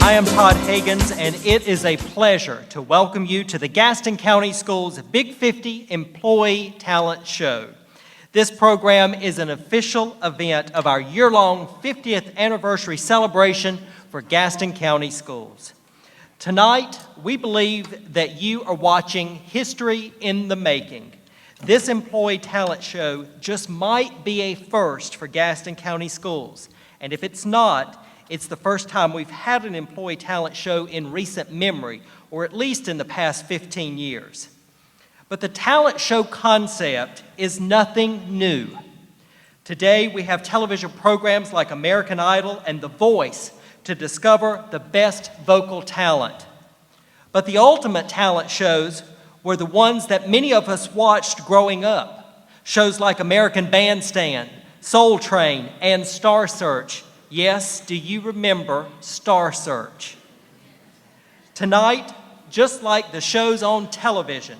I am Todd Hagans, and it is a pleasure to welcome you to the Gaston County Schools Big 50 Employee Talent Show. This program is an official event of our year-long 50th anniversary celebration for Gaston County Schools. Tonight, we believe that you are watching history in the making. This Employee Talent Show just might be a first for Gaston County Schools, and if it's not, it's the first time we've had an employee talent show in recent memory, or at least in the past 15 years. But the talent show concept is nothing new. Today, we have television programs like American Idol and The Voice to discover the best vocal talent. But the ultimate talent shows were the ones that many of us watched growing up. Shows like American Bandstand, Soul Train, and Star Search. Yes, do you remember Star Search? Tonight, just like the shows on television,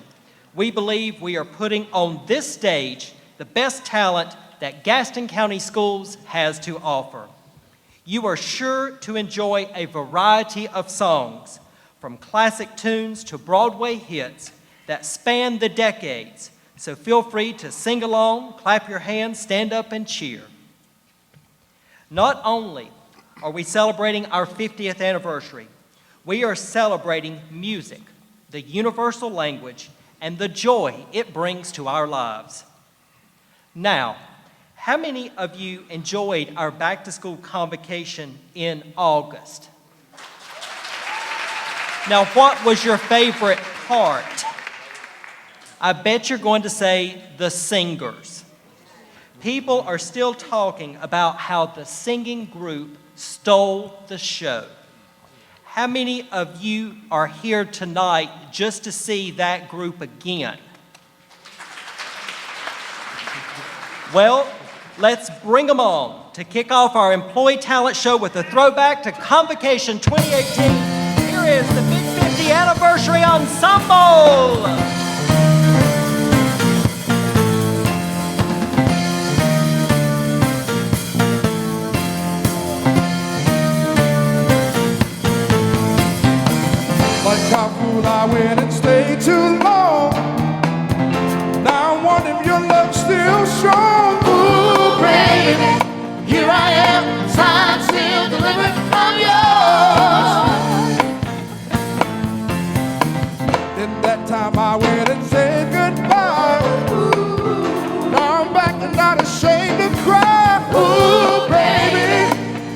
we believe we are putting on this stage the best talent that Gaston County Schools has to offer. You are sure to enjoy a variety of songs, from classic tunes to Broadway hits that span the decades, so feel free to sing along, clap your hands, stand up, and cheer. Not only are we celebrating our 50th anniversary, we are celebrating music, the universal language, and the joy it brings to our lives. Now, how many of you enjoyed our back-to-school convocation in August? Now, what was your favorite part? I bet you're going to say the singers. People are still talking about how the singing group stole the show. How many of you are here tonight just to see that group again? Well, let's bring them on to kick off our Employee Talent Show with a throwback to Convocation 2018. Here is the Big 50 Anniversary Ensemble. How fool I went and stayed too long. Now I wonder if your love's still strong. Ooh, baby, here I am, signed, sealed, delivered, I'm yours. In that time I went and said goodbye. Now I'm back and not ashamed to cry. Ooh, baby,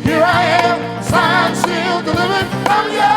here I am, signed, sealed, delivered, I'm yours.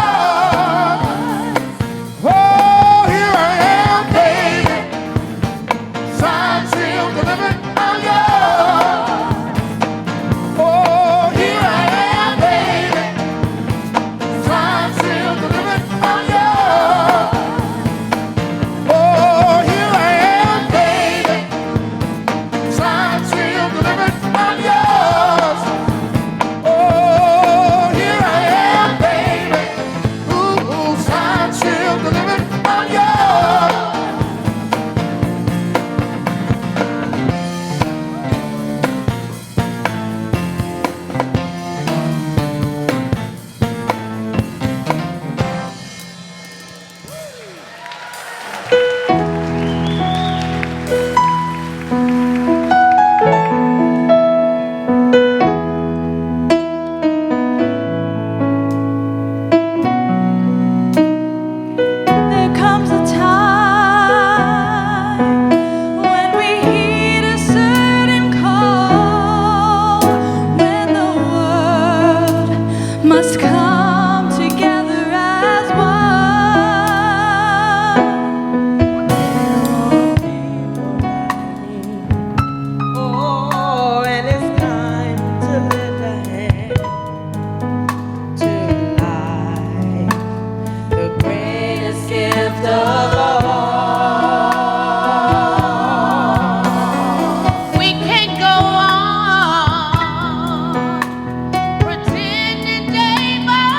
Day by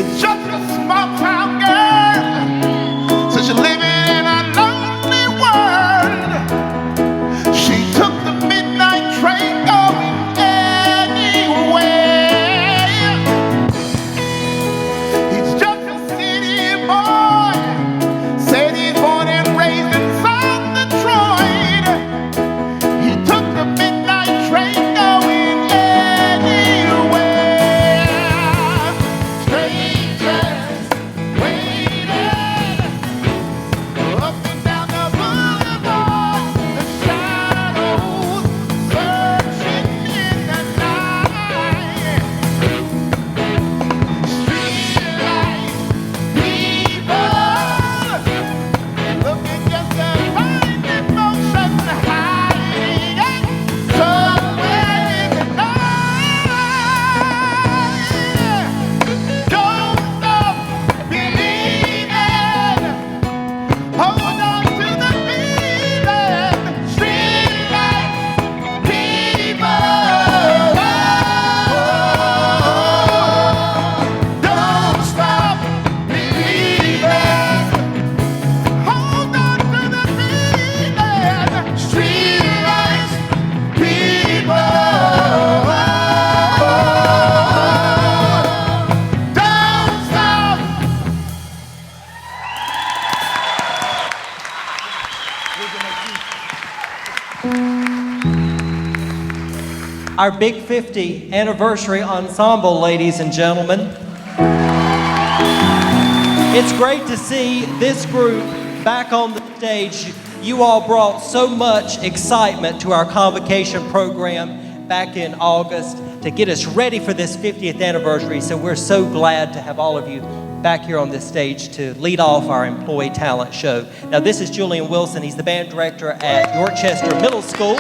It's just a small town girl, so she's living in a lonely world. She took the midnight train going anywhere. He's just a city boy, said he's born and raised in South Detroit. He took the midnight train going anywhere. Strangers waiting up and down the boulevard, the shadows searching in the night. Streetlights, people looking just to find emotion hiding somewhere in the night. Don't stop believing. Hold on to the feeling. Streetlights, people. Don't stop believing. Hold on to the feeling. Streetlights, people. Don't stop. Our Big 50 anniversary ensemble, ladies and gentlemen. It's great to see this group back on the stage. You all brought so much excitement to our convocation program back in August to get us ready for this 50th anniversary. So we're so glad to have all of you back here on this stage to lead off our employee talent show. Now, this is Julian Wilson. He's the band director at Yorkchester Middle School.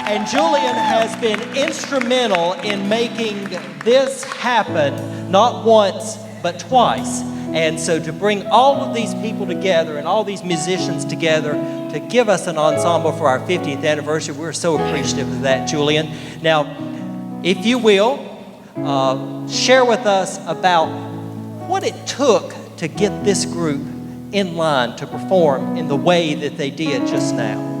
And Julian has been instrumental in making this happen, not once, but twice. And so to bring all of these people together and all these musicians together to give us an ensemble for our 50th anniversary, we're so appreciative of that, Julian. Now, if you will, share with us about what it took to get this group in line to perform in the way that they did just now.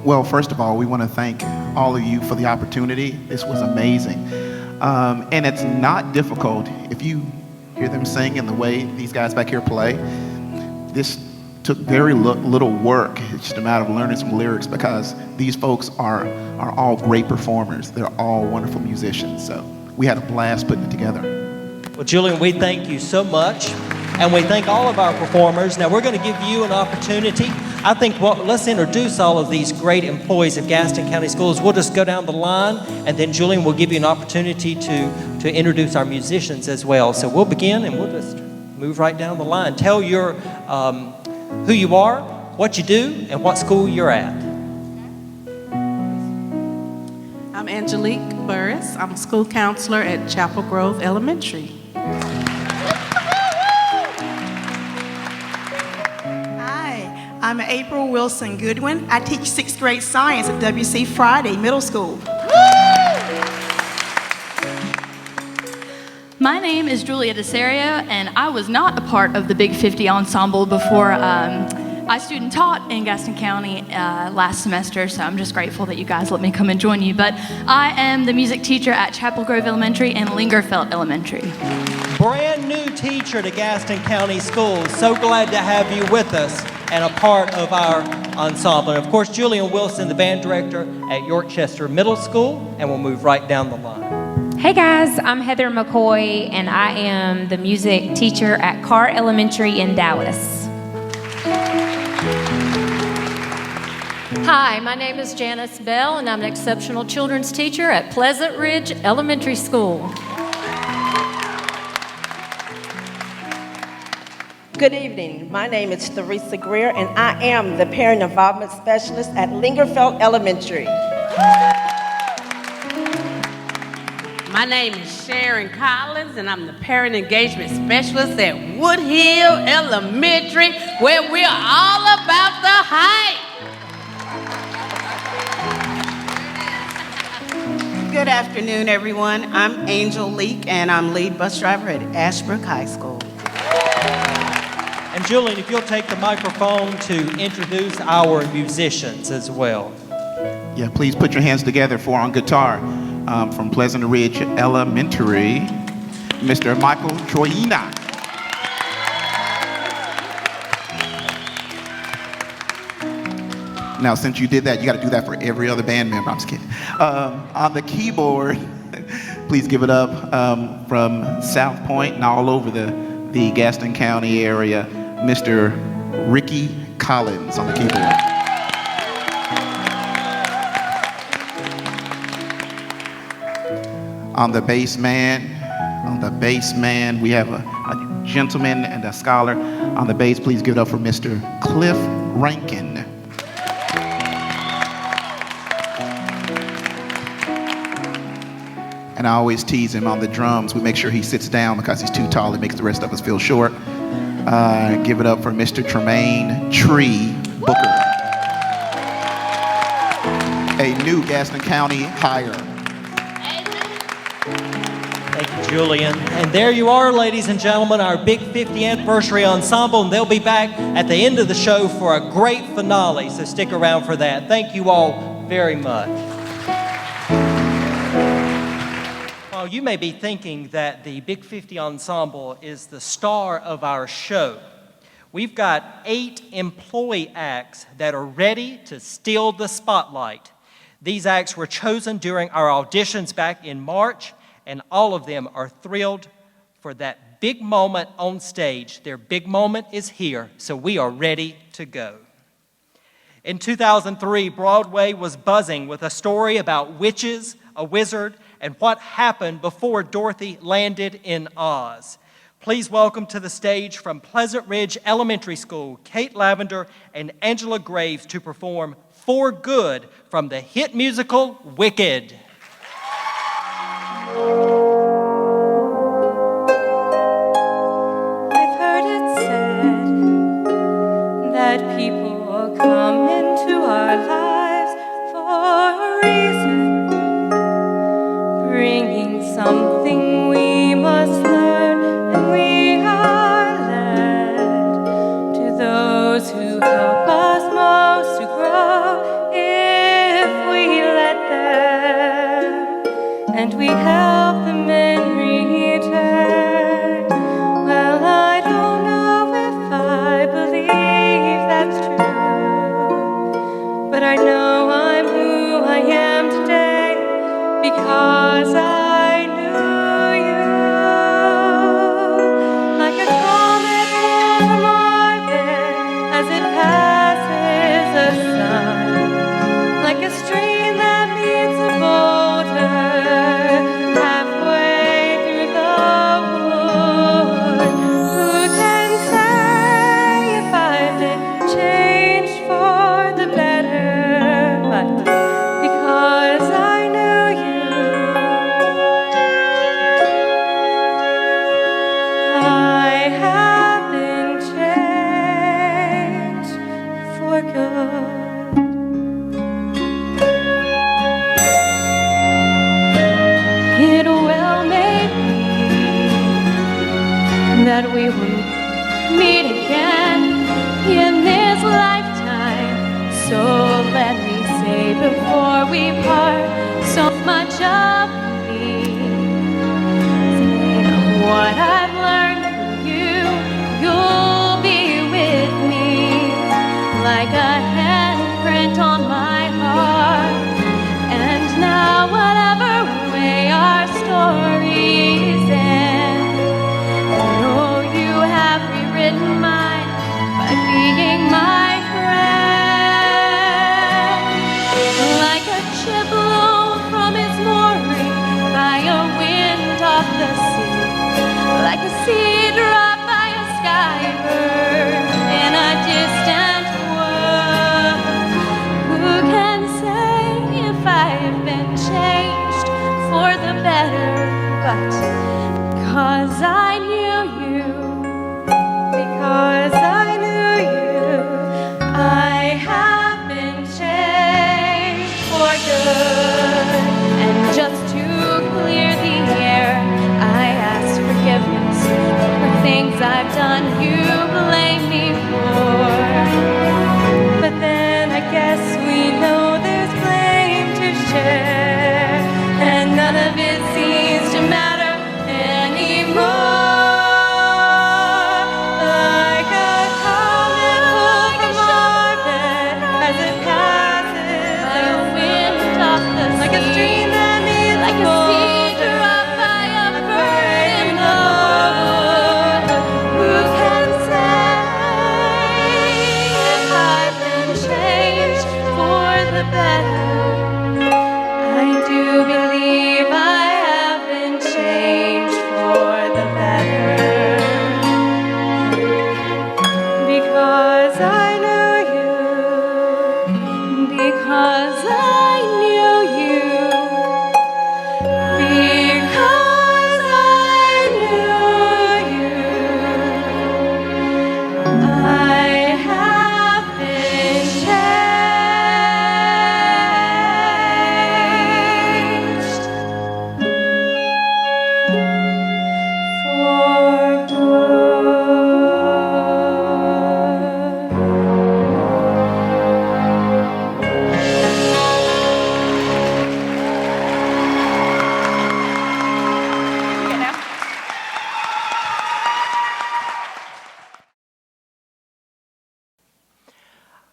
Well, first of all, we want to thank all of you for the opportunity. This was amazing. And it's not difficult if you hear them sing in the way these guys back here play. This took very little work. It's just a matter of learning some lyrics because these folks are all great performers. They're all wonderful musicians. So we had a blast putting it together. Well, Julian, we thank you so much. And we thank all of our performers. Now, we're going to give you an opportunity. I think let's introduce all of these great employees of Gaston County Schools. We'll just go down the line, and then Julian will give you an opportunity to introduce our musicians as well. So we'll begin, and we'll just move right down the line. Tell your who you are, what you do, and what school you're at. I'm Angelique Burris. I'm a school counselor at Chapel Grove Elementary. I'm April Wilson Goodwin. I teach 6th grade science at W.C. Friday Middle School. My name is Julia DeSario, and I was not a part of the Big 50 ensemble before I student taught in Gaston County last semester, so I'm just grateful that you guys let me come and join you. But I am the music teacher at Chapel Grove Elementary and Lingerfeld Elementary. Brand new teacher to Gaston County Schools. So glad to have you with us and a part of our ensemble. And of course, Julian Wilson, the band director at Yorkchester Middle School, and we'll move right down the line. Hey guys, I'm Heather McCoy, and I am the music teacher at Carr Elementary in Dallas. Hi, my name is Janice Bell, and I'm an exceptional children's teacher at Pleasant Ridge Elementary School. Good evening. My name is Theresa Greer, and I am the Parent Involvement Specialist at Lingerfeld Elementary. My name is Sharon Collins, and I'm the Parent Engagement Specialist at Woodhill Elementary, where we're all about the hype. Good afternoon, everyone. I'm Angel Leak, and I'm lead bus driver at Ashbrook High School. And Julian, if you'll take the microphone to introduce our musicians as well. Yeah, please put your hands together for on guitar from Pleasant Ridge Elementary, Mr. Michael Troina. Now, since you did that, you got to do that for every other band member. I'm just kidding. On the keyboard, please give it up from South Point and all over the Gaston County area, Mr. Ricky Collins on the keyboard. On the bass man, we have a gentleman and a scholar. On the bass, please give it up for Mr. Cliff Rankin. And I always tease him on the drums. We make sure he sits down because he's too tall. It makes the rest of us feel short. Give it up for Mr. Tremaine Tree Booker, a new Gaston County hire. Thank you, Julian. And there you are, ladies and gentlemen, our Big 50 Anniversary Ensemble, and they'll be back at the end of the show for a great finale, so stick around for that. Thank you all very much. Well, you may be thinking that the Big 50 Ensemble is the star of our show. We've got 8 employee acts that are ready to steal the spotlight. These acts were chosen during our auditions back in March, and all of them are thrilled for that big moment on stage. Their big moment is here, so we are ready to go. In 2003, Broadway was buzzing with a story about witches, a wizard, and what happened before Dorothy landed in Oz. Please welcome to the stage from Pleasant Ridge Elementary School, Kate Lavender and Angela Graves to perform For Good from the hit musical Wicked. I've heard it said that people come into our lives for a reason, bringing something we must learn, and we are led to those who help us most to grow if we let them, and we help them in return. Well, I don't know if I believe that's true, but I know I'm who I am today because I knew you. Like a comet pulled from orbit as it passes the sun, like a stream that meets a boulder halfway through the wood. Who can say if I've been changed for the better? But because I knew you, I have been changed for good. It well may be that we will meet again in this lifetime. So let me say before we part, so much of me. What I've learned from you, you'll be with me like a handprint on my heart. And now whatever way our stories end, I know you have rewritten mine by being my friend. Like a chip blown from its mooring by a wind off the sea, like a seed dropped by a skybird in a distant world. Who can say if I've been changed for the better? But because I knew you, because I knew you, I have been changed for good. And just to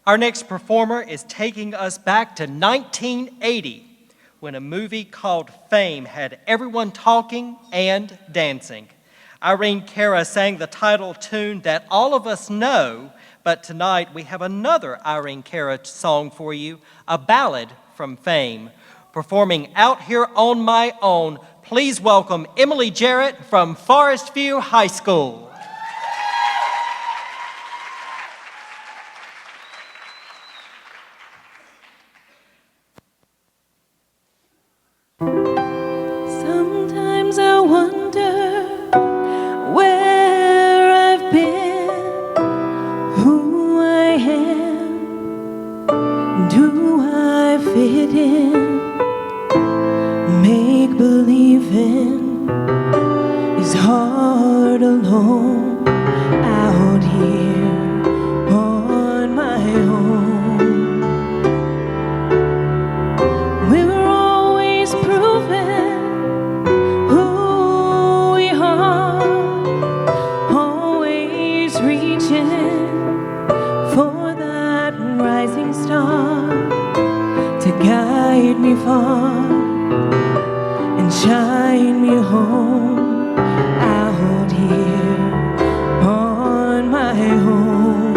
Our next performer is taking us back to 1980 when a movie called Fame had everyone talking and dancing. Irene Cara sang the title tune that all of us know, but tonight we have another Irene Cara song for you, a ballad from Fame. Performing Out Here on My Own, please welcome Emily Jarrett from Forest View High School. Sometimes I wonder where I've been, who I am, do I fit in? Make believing is hard alone out here on my own. We were always proving who we are, always reaching for that rising star to guide me far and shine me home out here on my own.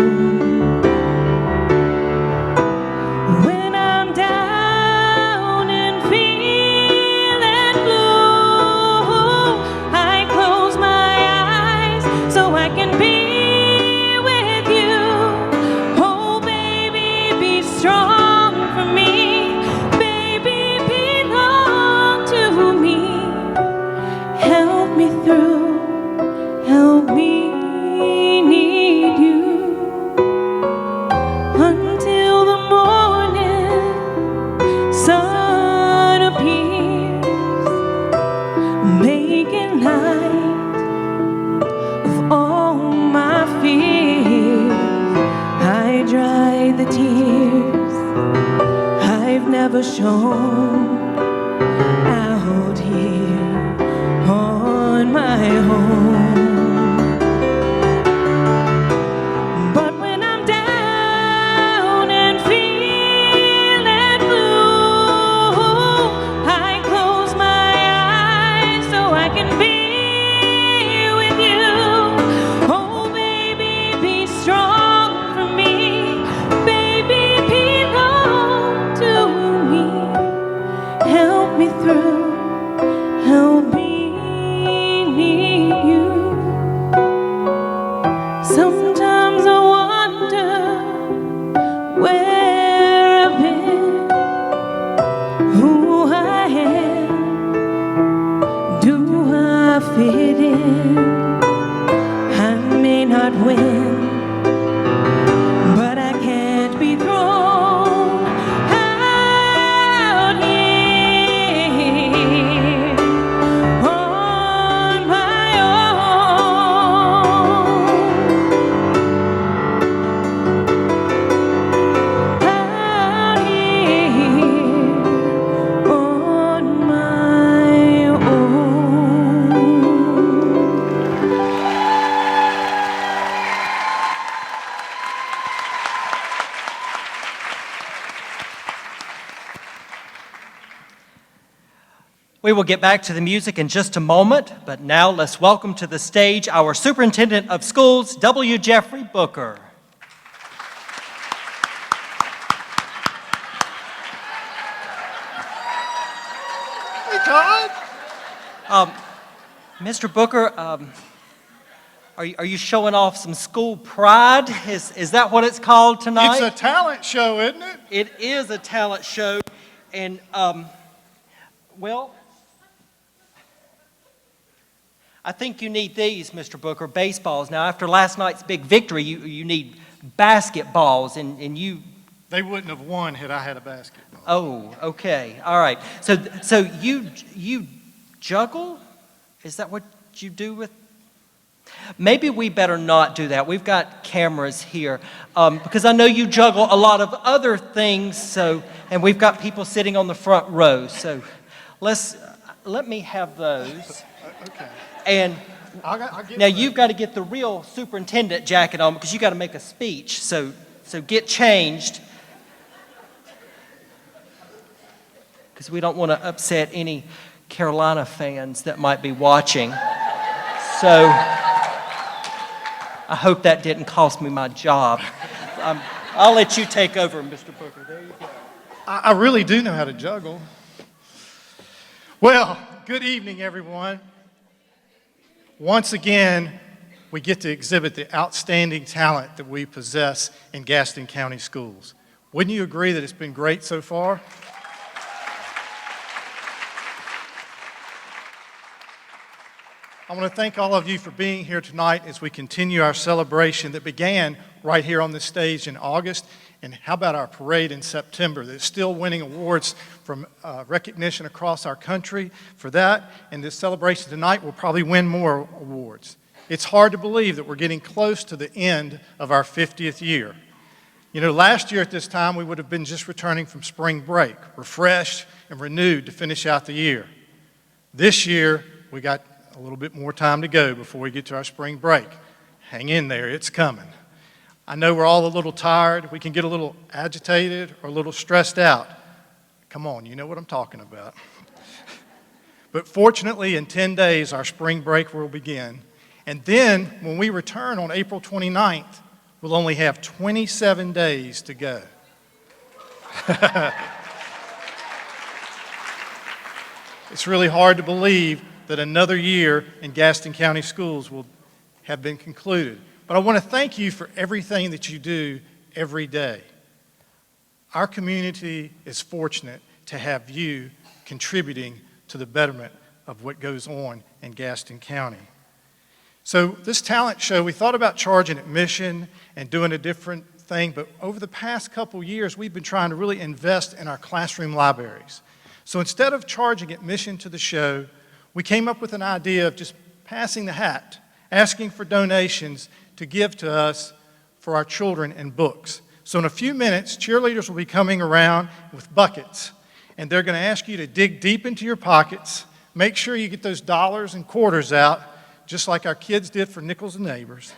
When I'm down and feeling blue, I close my eyes so I can be with you. Oh, baby, be strong for me. Baby, belong to me. Help me through, help me need you until the morning sun appears, making light of all my fears. I dry the tears I've never shown out here on my own. But when I'm down and feeling blue, I close my eyes so I can be with you. Oh, baby, be strong for me. Baby, belong to me. Help me through, help me need you. Sometimes I wonder where I've been, who I am, do I fit in? I may not win, but I can't be thrown out here on my own. Out here on my own. We will get back to the music in just a moment, but now let's welcome to the stage our Superintendent of Schools, W. Jeffrey Booker. Hey, Todd. Mr. Booker, are you showing off some school pride? Is that what it's called tonight? It's a talent show, isn't it? It is a talent show, and well, I think you need these, Mr. Booker, baseballs. Now, after last night's big victory, you need basketballs, and you... They wouldn't have won had I had a basketball. Oh, okay, all right. So you juggle? Is that what you do with... Maybe we better not do that. We've got cameras here, because I know you juggle a lot of other things, and we've got people sitting on the front row. So let me have those. Okay. And I'll get now you've got to get the real superintendent jacket on because you got to make a speech. So so get changed, because we don't want to upset any Carolina fans that might be watching. So I hope that didn't cost me my job. I'll let you take over, Mr. Booker. There you go. I really do know how to juggle. Well, good evening, everyone. Once again, we get to exhibit the outstanding talent that we possess in Gaston County Schools. Wouldn't you agree that it's been great so far? I want to thank all of you for being here tonight as we continue our celebration that began right here on this stage in August. And how about our parade in September that's still winning awards from recognition across our country for that. And this celebration tonight will probably win more awards. It's hard to believe that we're getting close to the end of our 50th year. You know, last year at this time, we would have been just returning from spring break, refreshed and renewed to finish out the year. This year, we got a little bit more time to go before we get to our spring break. Hang in there, it's coming. I know we're all a little tired. We can get a little agitated or a little stressed out. Come on, you know what I'm talking about. But fortunately, in 10 days, our spring break will begin. And then, when we return on April 29th, we'll only have 27 days to go. It's really hard to believe that another year in Gaston County Schools will have been concluded. But I want to thank you for everything that you do every day. Our community is fortunate to have you contributing to the betterment of what goes on in Gaston County. So this talent show, we thought about charging admission and doing a different thing, but over the past couple years, we've been trying to really invest in our classroom libraries. So instead of charging admission to the show, we came up with an idea of just passing the hat, asking for donations to give to us for our children and books. So in a few minutes, cheerleaders will be coming around with buckets, and they're going to ask you to dig deep into your pockets, make sure you get those dollars and quarters out, just like our kids did for nickels and neighbors.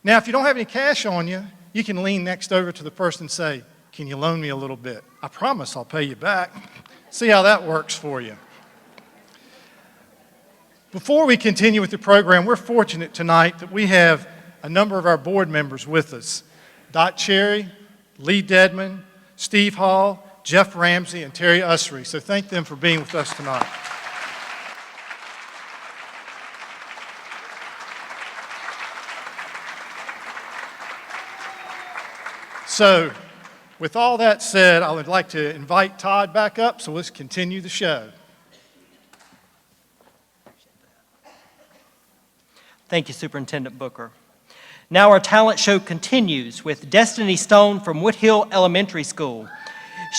Now, if you don't have any cash on you, you can lean next over to the person and say, "Can you loan me a little bit? I promise I'll pay you back." See how that works for you. Before we continue with the program, we're fortunate tonight that we have a number of our board members with us. Dot Cherry, Lee Dedman, Steve Hall, Jeff Ramsey, and Terry Ussery. So thank them for being with us tonight. So, with all that said, I would like to invite Todd back up, so let's continue the show. Thank you, Superintendent Booker. Now our talent show continues with Destiny Stone from Woodhill Elementary School.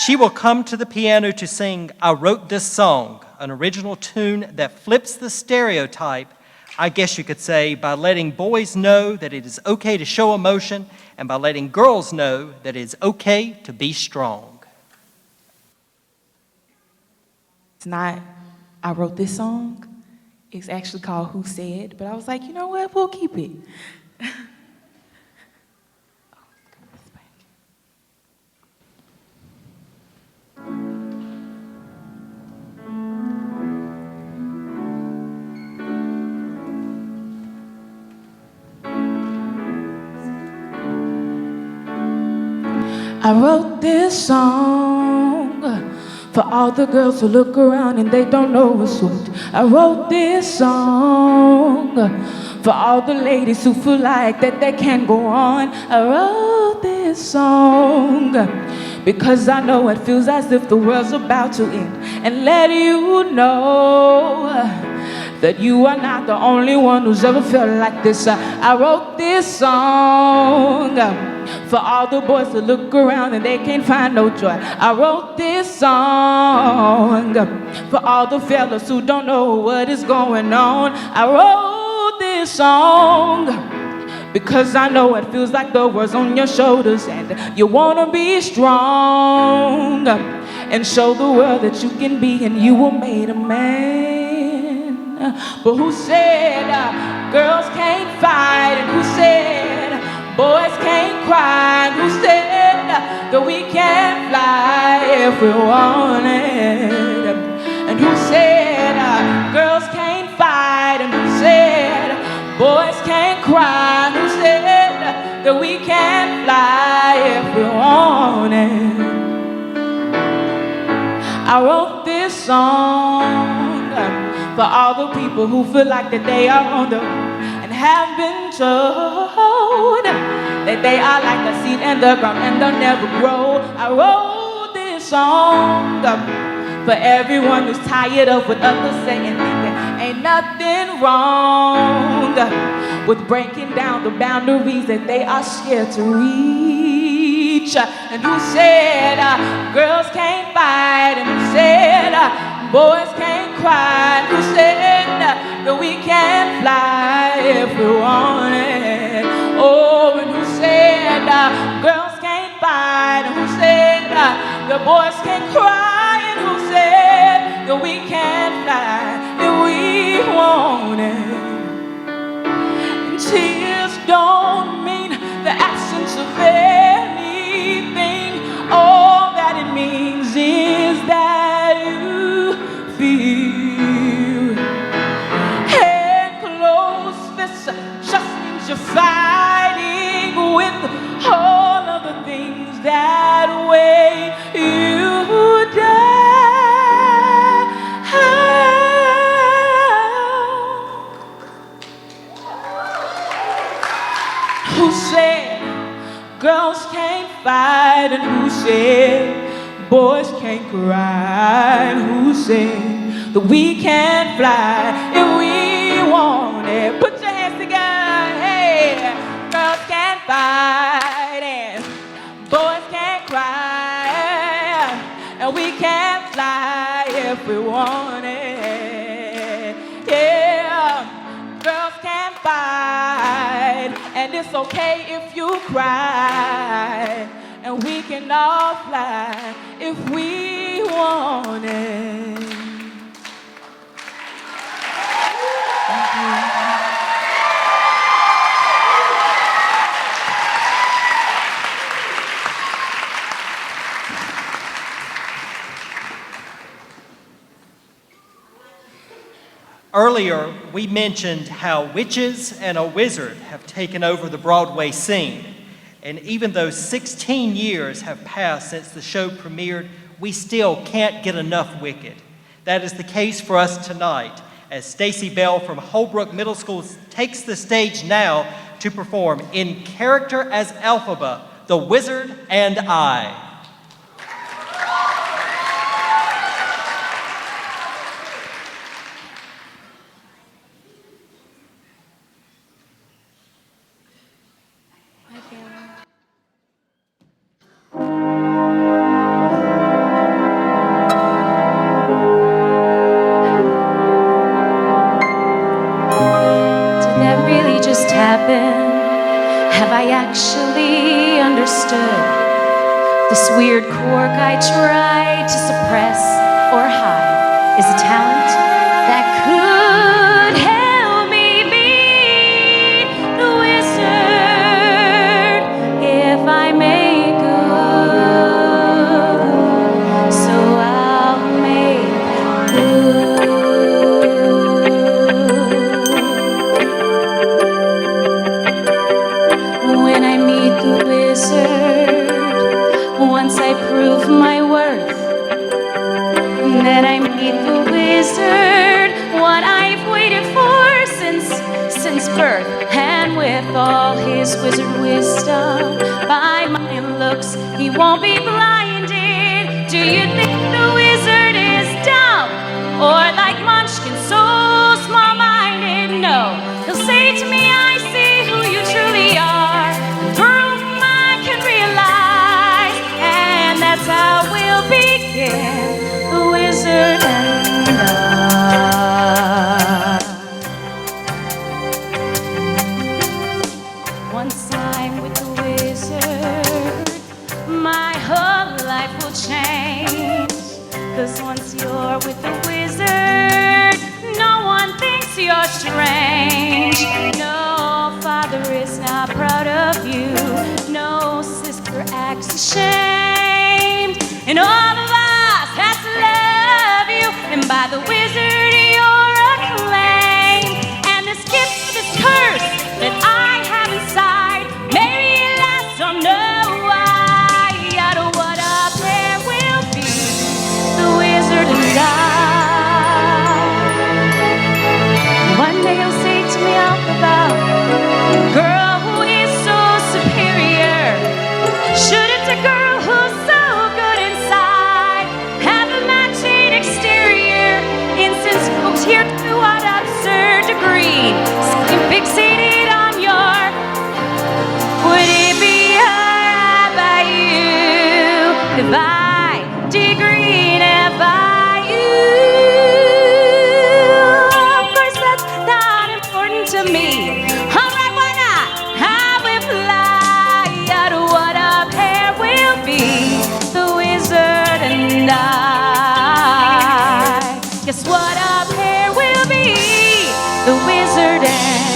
She will come to the piano to sing "I Wrote This Song," an original tune that flips the stereotype, I guess you could say, by letting boys know that it is okay to show emotion and by letting girls know that it is okay to be strong. It's not, I wrote this song. It's actually called Who Said, but I was like, you know what, we'll keep it. I wrote this song for all the girls who look around and they don't know what's what. I wrote this song for all the ladies who feel like that they can't go on. I wrote this song because I know it feels as if the world's about to end, and let you know that you are not the only one who's ever felt like this. I wrote this song for all the boys that look around and they can't find no joy. I wrote this song for all the fellas who don't know what is going on. I wrote this song because I know it feels like the world's on your shoulders and you wanna be strong and show the world that you can be and you were made a man. But who said girls can't fight? And who said boys can't cry? And who said if we want it? And who said girls can't fight? And who said boys can't cry? Who said that we can't fly if we want it? I wrote this song for all the people who feel like that they are on the and have been told that they are like a seed in the ground and they'll never grow. I wrote this song for everyone who's tired of what others say and think there ain't nothing wrong with breaking down the boundaries that they are scared to reach. And who said girls can't fight? And who said boys can't cry? And who said that we can't fly if we want it? Oh, and who said girls can't fight? And who said the boys can't cry? And who said that we can't fly if we want it? And tears don't mean the absence of anything. All that it means is that you feel. And closed fists just means you're fighting with all of the things that weigh you down. Who said girls can't fight? And who said boys can't cry? And who said that we can't fly if we want it? Put your hands together. Hey, girls can't fight and boys can't cry, and we can't fly if we want it. Yeah, girls can't fight, and it's okay if you cry, and we can all fly if we want it. Thank you. Earlier, we mentioned how witches and a wizard have taken over the Broadway scene. And even though 16 years have passed since the show premiered, we still can't get enough Wicked. That is the case for us tonight, as Stacy Bell from Holbrook Middle School takes the stage now to perform in character as Elphaba, the Wizard and I. Have I actually understood this weird quirk I tried to suppress or hide is a talent that could help me be the wizard if I make good. So I'll make good. When I meet the wizard, once I prove my worth, then I meet the wizard, what I've waited for since birth. And with all his wizard wisdom, by my looks, he won't be blinded. Do you think the wizard is dumb, or like Munchkin, so small-minded? No, he'll say to me, I see who you truly are. That's how we'll begin, the wizard and I. Once I'm with the wizard, my whole life will change. 'Cause once you're with the wizard, no here to what absurd degree? Skin fixated on your, would it be alright by you if I degreenify you? Of course that's not important to me. Alright, why not? I will fly out what up hair will be, the wizard and I. Guess what up hair will be, the wizard and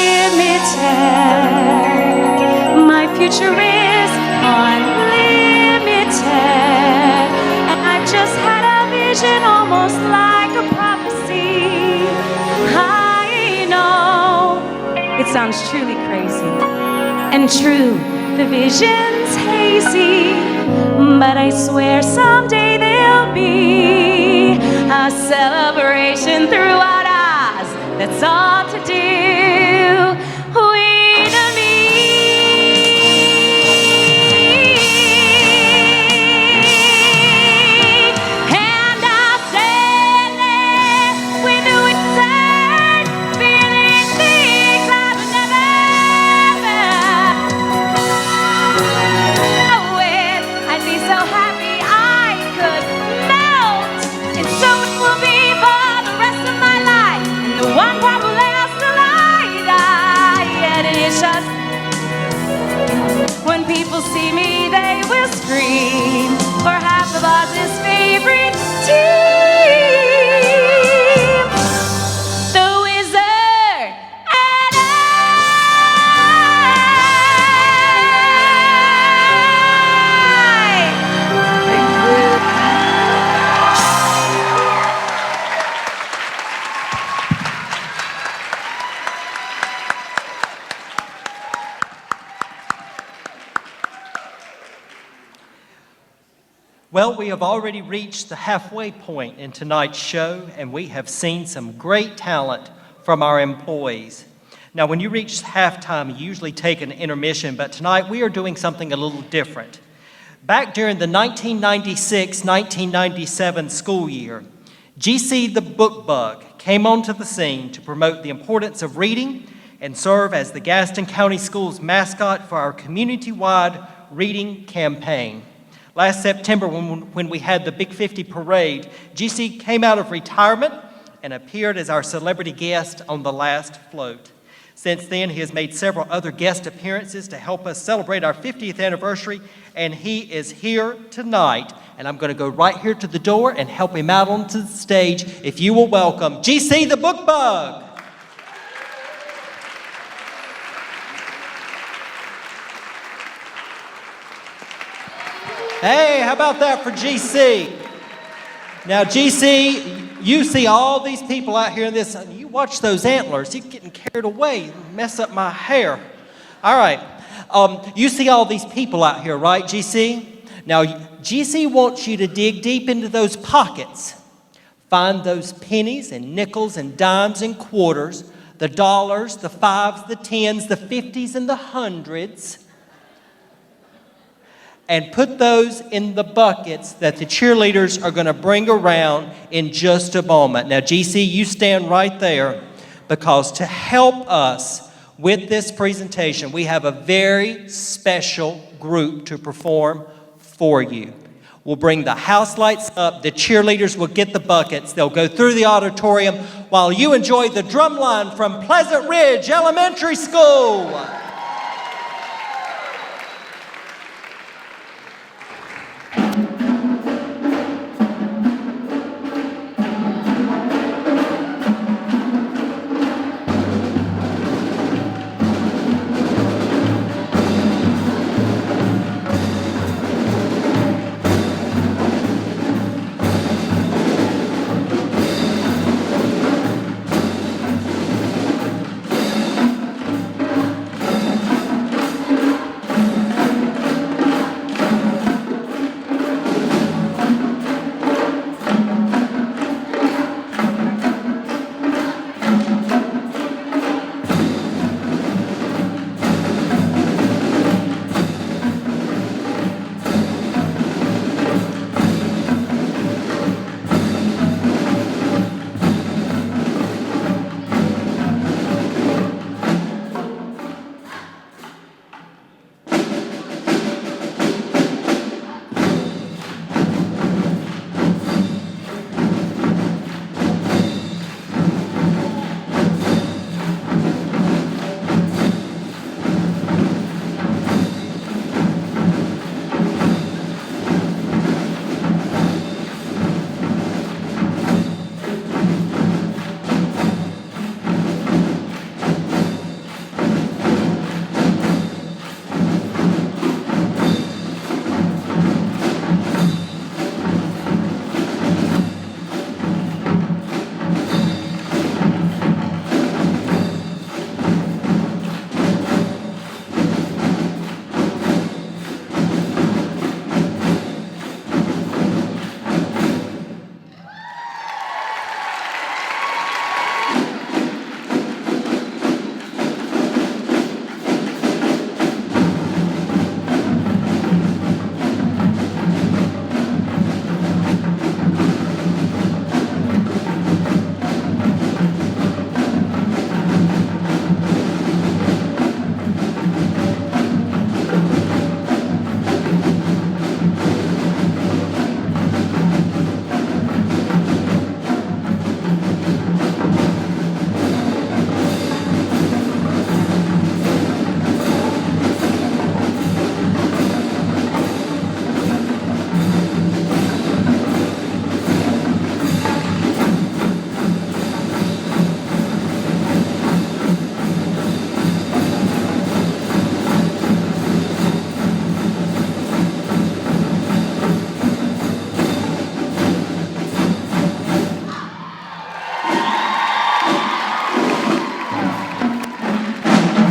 unlimited. My future is unlimited, and I just had a vision almost like a prophecy. I know it sounds truly crazy and true, the vision's hazy, but I swear someday there'll be a celebration throughout Oz. That's all to do with me. And I'll stand there with the wizard, feeling things I've never with. I'd be so happy I could melt, and so it will be for the rest of my life. And the one problem else till I die, and it's just when people see me, they will scream for half of Oz's favorite team, the Wizard and Well, we have already reached the halfway point in tonight's show, and we have seen some great talent from our employees. Now, when you reach halftime, you usually take an intermission, but tonight we are doing something a little different. Back during the 1996-1997 school year, GC the Book Bug came onto the scene to promote the importance of reading and serve as the Gaston County Schools mascot for our community-wide reading campaign. Last September, when we had the Big 50 parade, GC came out of retirement and appeared as our celebrity guest on the last float. Since then, he has made several other guest appearances to help us celebrate our 50th anniversary, and he is here tonight. And I'm going to go right here to the door and help him out onto the stage. If you will welcome GC the Book Bug. Hey, how about that for GC? Now, GC, you see all these people out here in this, you watch those antlers, you're getting carried away, mess up my hair. All right, you see all these people out here, right, GC? Now, GC wants you to dig deep into those pockets. Find those pennies and nickels and dimes and quarters, the dollars, the fives, the tens, the 50s, and the hundreds, and put those in the buckets that the cheerleaders are going to bring around in just a moment. Now, GC, you stand right there, because to help us with this presentation, we have a very special group to perform for you. We'll bring the house lights up, the cheerleaders will get the buckets, they'll go through the auditorium while you enjoy the drumline from Pleasant Ridge Elementary School.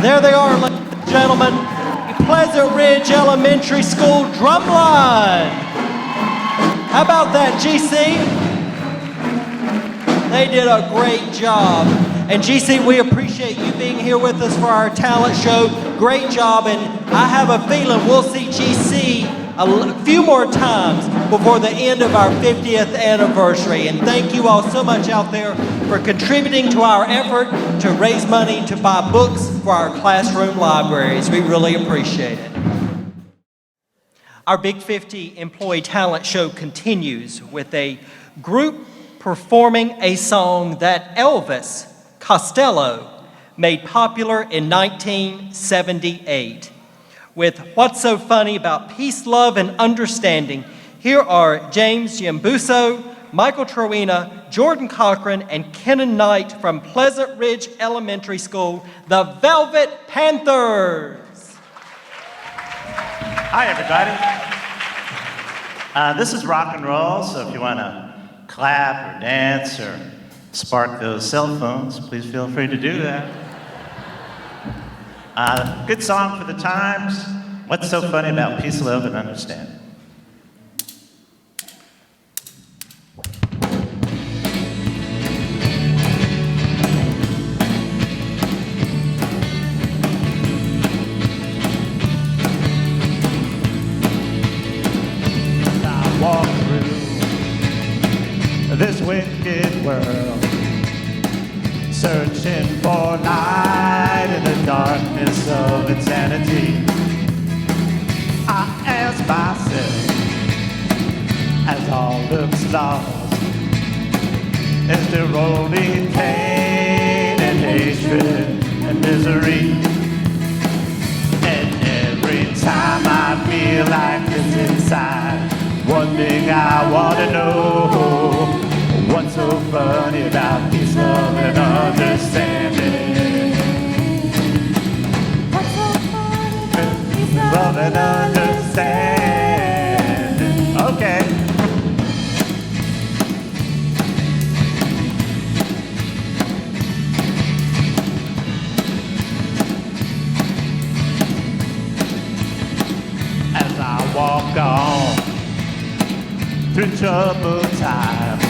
There they are, ladies and gentlemen, Pleasant Ridge Elementary School drumline. How about that, GC? They did a great job. And GC, we appreciate you being here with us for our talent show. Great job, and I have a feeling we'll see GC a few more times before the end of our 50th anniversary. And thank you all so much out there for contributing to our effort to raise money to buy books for our classroom libraries. We really appreciate it. Our Big 50 Employee Talent Show continues with a group performing a song that Elvis Costello made popular in 1978. With What's So Funny About Peace, Love, and Understanding, here are James Yambuso, Michael Trowina, Jordan Cochran, and Kenan Knight from Pleasant Ridge Elementary School, the Velvet Panthers. Hi, everybody. This is rock and roll, so if you want to clap or dance or spark those cell phones, please feel free to do that. Good song for the times. What's so funny about peace, love, and understanding? I walk through this wicked world, searching for light in the darkness of insanity. I ask myself, as all looks lost, is there only pain and hatred and misery? And every time I feel like this inside, one thing I want to know: what's so funny about peace, love, and understanding? What's so funny about peace, love, and understanding? Okay. As I walk on through troubled times,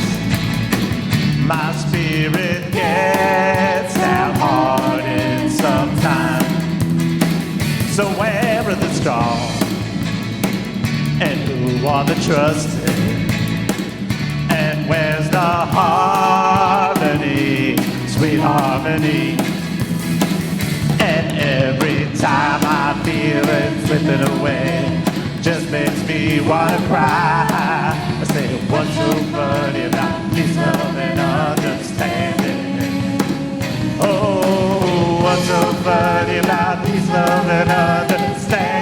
my spirit gets downhearted sometimes. So where are the strong? And who are the trusted? And where's the harmony, sweet harmony? And every time I feel it slipping away, just makes me wanna cry. I say, what's so funny about peace, love, and understanding? Oh, what's so funny about peace, love, and understanding?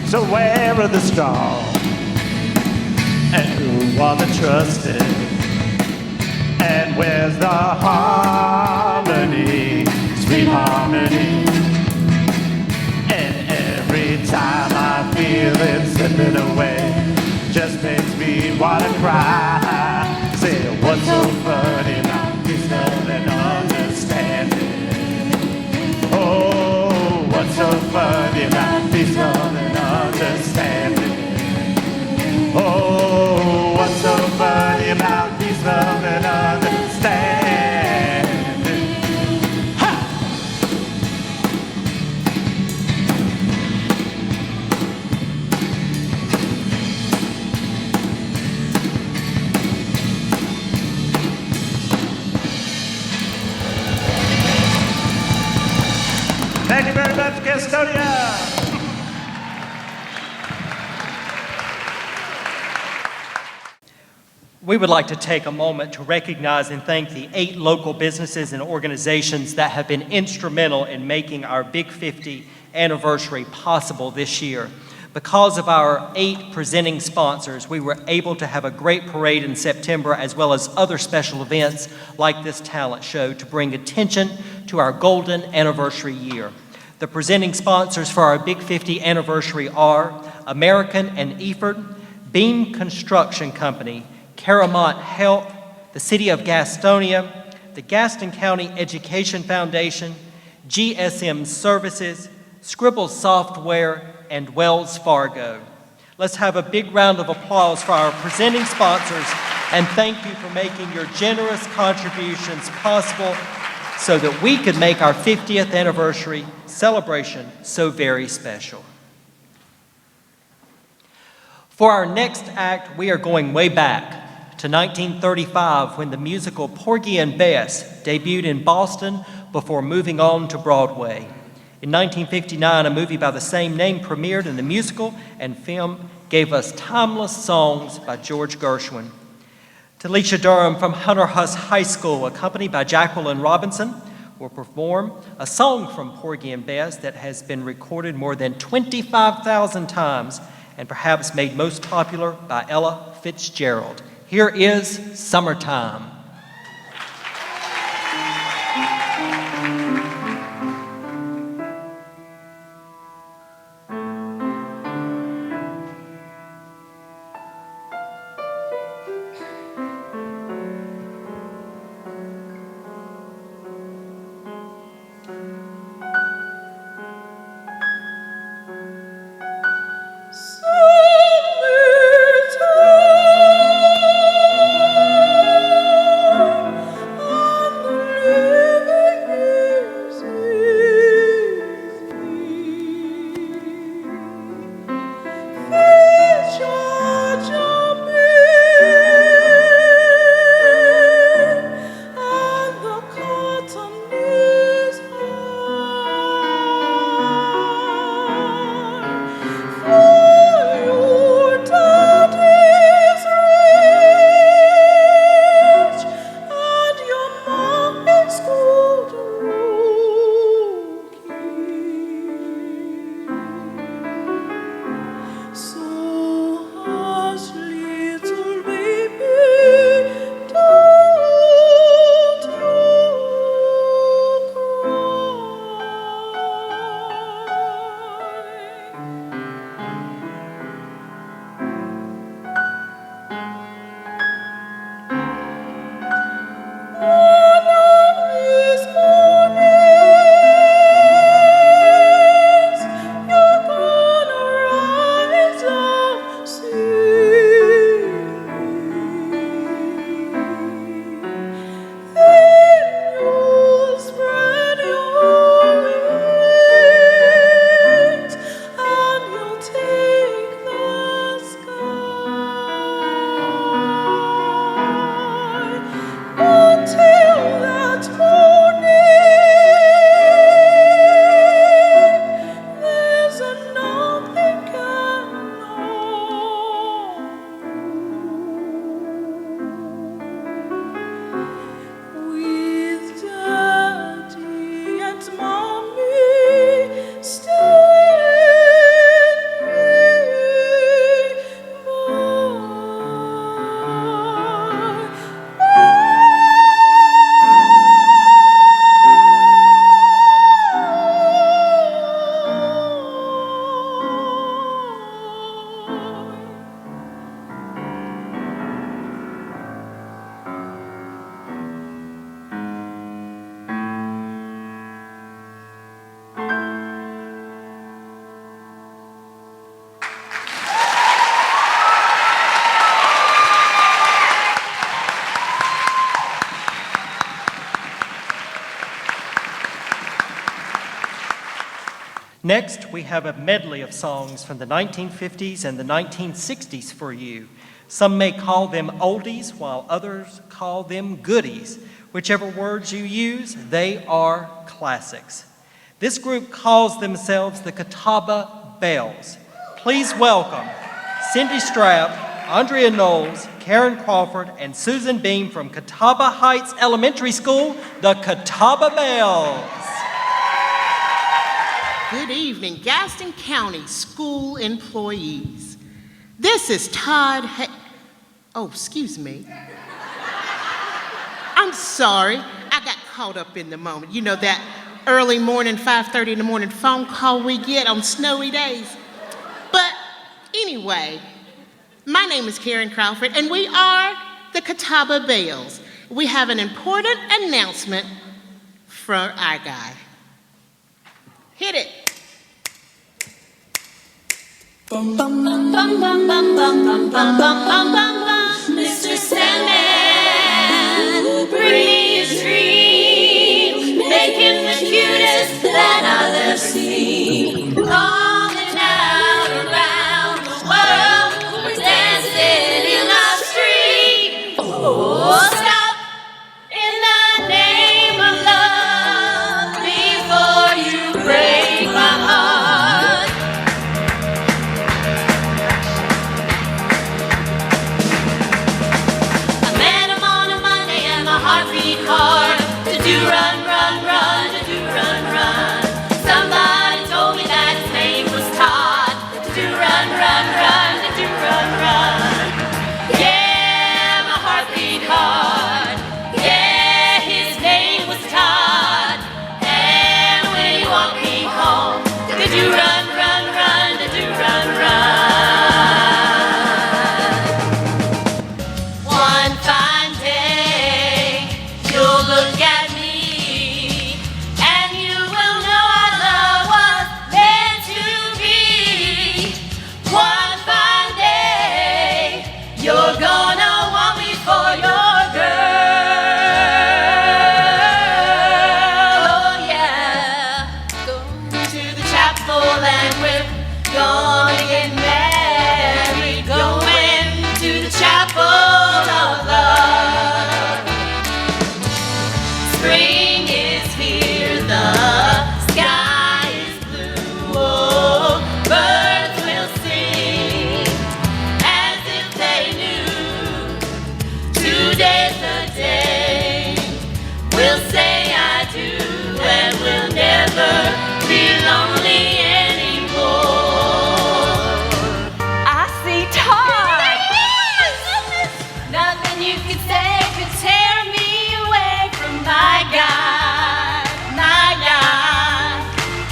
So where are the strong? And who are the trusted? And where's the harmony, sweet harmony? And every time I feel it slipping away, just makes me wanna cry. Say, what's so funny about peace, love, and understanding? Oh, what's so funny about peace, love, and understanding? Oh, what's so funny about peace, love, and understanding? Ha! Thank you very much, Gastonia. We would like to take a moment to recognize and thank the 8 local businesses and organizations that have been instrumental in making our Big 50 anniversary possible this year. Because of our 8 presenting sponsors, we were able to have a great parade in September, as well as other special events like this talent show, to bring attention to our golden anniversary year. The presenting sponsors for our Big 50 anniversary are American and Eford, Beam Construction Company, Caramont Health, the City of Gastonia, the Gaston County Education Foundation, GSM Services, Scribble Software, and Wells Fargo. Let's have a big round of applause for our presenting sponsors, and thank you for making your generous contributions possible so that we could make our 50th anniversary celebration so very special. For our next act, we are going way back to 1935 when the musical Porgy and Bess debuted in Boston before moving on to Broadway. In 1959, a movie by the same name premiered, and the musical and film gave us timeless songs by George Gershwin. Talisha Durham from Hunter Huss High School, accompanied by Jacqueline Robinson, will perform a song from Porgy and Bess that has been recorded more than 25,000 times and perhaps made most popular by Ella Fitzgerald. Here is Summertime. Next, we have a medley of songs from the 1950s and the 1960s for you. Some may call them oldies, while others call them goodies. Whichever words you use, they are classics. This group calls themselves the Catawba Belles. Please welcome Cindy Strapp, Andrea Knowles, Karen Crawford, and Susan Beam from Catawba Heights Elementary School, the Catawba Belles. Good evening, Gaston County School employees. This is Todd oh, excuse me. I'm sorry, I got caught up in the moment. You know, that early morning, 5:30 in the morning phone call we get on snowy days. But anyway, my name is Karen Crawford, and we are the Catawba Belles. We have an important announcement for our guy. Hit it. Bum, bum, bum, bum, bum, bum, bum, bum, bum, bum, bum, bum. Mr. Sandman, bring me a dream, making the cutest that I've ever seen. Calling out around the world, we're dancing in our street. Oh, stop in the name of love before you break my heart. I met him on a Monday and my heart beat hard. To do run, run, run, to do run, run. Somebody told me that his name was Todd. To do run, run, run, to do run, run. Yeah, my heart beat hard. Yeah, his name was Todd. And when he walked me home, to do run, run, run, to do run, run. One fine day, you'll look at me, and you will know our love was meant to be. One fine day, you're gonna want me for your girl. Oh yeah, going to the chapel and we're gonna get married. Going to the chapel of love. Spring is here, the sky is blue. Oh, birds will sing as if they knew. Today's the day we'll say I do, and we'll never be lonely anymore. I see Todd. Nothing you could say could tear me away from my guy, my guy.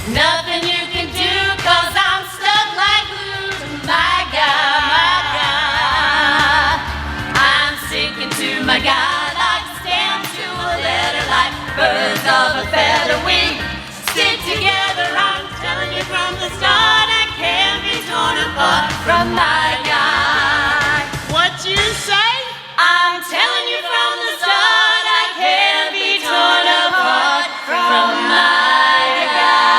Nothing you can do, 'cause I'm stuck like glue to my guy, my guy. I'm sticking to my guy like stamps to a letter, like birds of a feather. We stick together, I'm telling you from the start, I can't be torn apart from my guy. What you say? I'm telling you from the start, I can't be torn apart from my guy.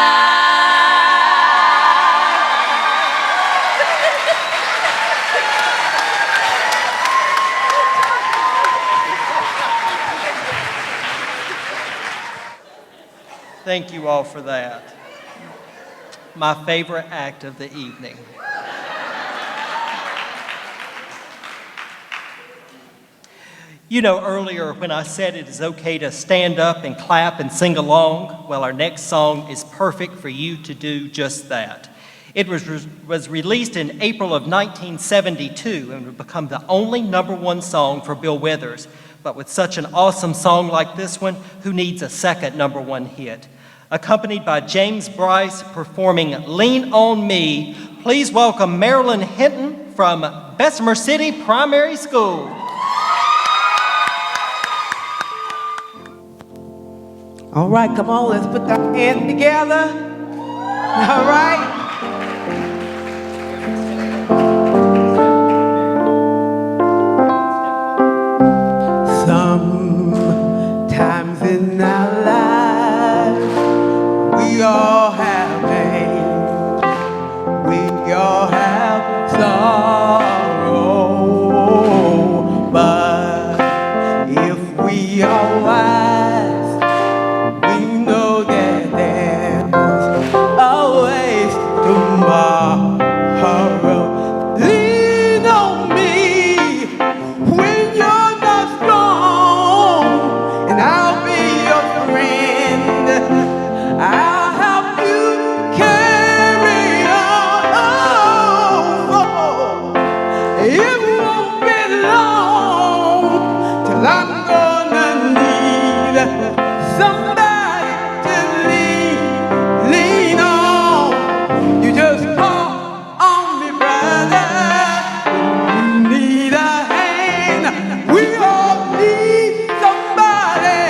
Thank you all for that. My favorite act of the evening. You know, earlier when I said it is okay to stand up and clap and sing along, well, our next song is perfect for you to do just that. It was released in April of 1972 and would become the only #1 song for Bill Withers. But with such an awesome song like this one, who needs a second #1 hit? Accompanied by James Bryce performing Lean on Me, please welcome Marilyn Hinton from Bessemer City Primary School. All right, come on, let's put our hands together. All right. Sometimes in our lives, we all have pain. We all have sorrow. But if we are wise, we know that there's always tomorrow. Lean on me when you're not strong, and I'll be your friend. I'll help you carry on. It won't be long till I'm gonna need somebody to lean on. You just call on me, brother. You need a hand. We all need somebody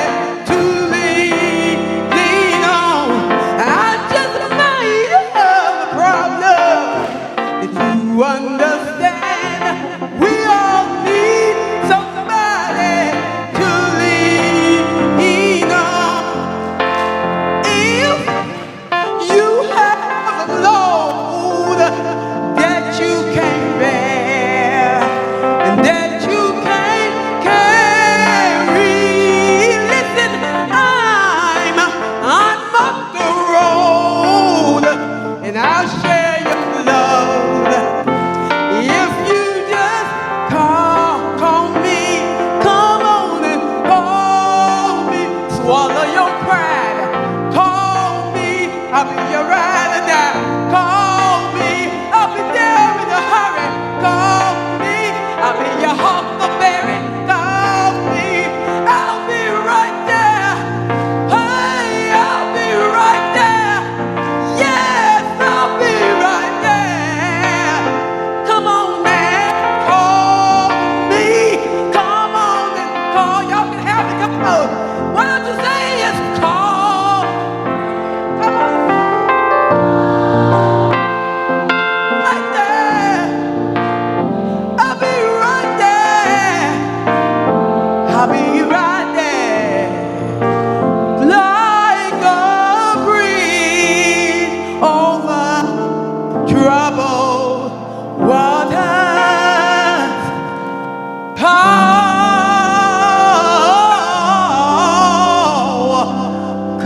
to lean on. I just might have a problem that you understand. We all need somebody to lean on. If you have a load that you can't bear and that you can't carry, listen, I'm up the road and I'll share your load. If you just call me, come on and call me, swallow your pride. Call me, I'll be your ride or die. Call me, I'll be there in a hurry. Call me, I'll be your huckleberry. Call me, I'll be right there. Hey, I'll be right there. Yes, I'll be right there. Come on, man, call me. Come on and call. Y'all can have it. Come on. Why don't you say it's call? Come on. Right there. I'll be right there. I'll be right there. Like a breeze over troubled waters.